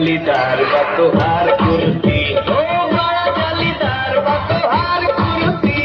जालीदार बतोहार कुर्ती, ओ बड़ा जालीदार बतोहार कुर्ती।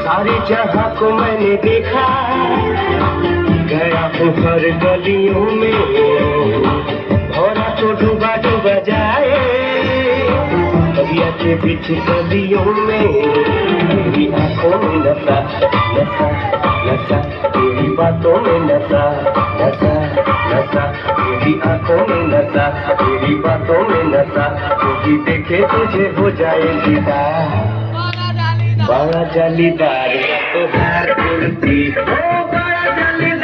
सारी जगह को मैंने देखा, गया हूँ हर गलियों में, भौरा तो डूबा डूबा जाए दरिया के बीच गलियों में। तेरी आंखों में नशा नशा नशा, तेरी बातों में नशा नशा नशा, तेरी आंखों में नशा, तेरी बातों में नशा। क्योंकि देखे तुझे हो जाए दीदा, बड़ा जालीदार बतोहार कुर्ती, ओ बड़ा जालीदार।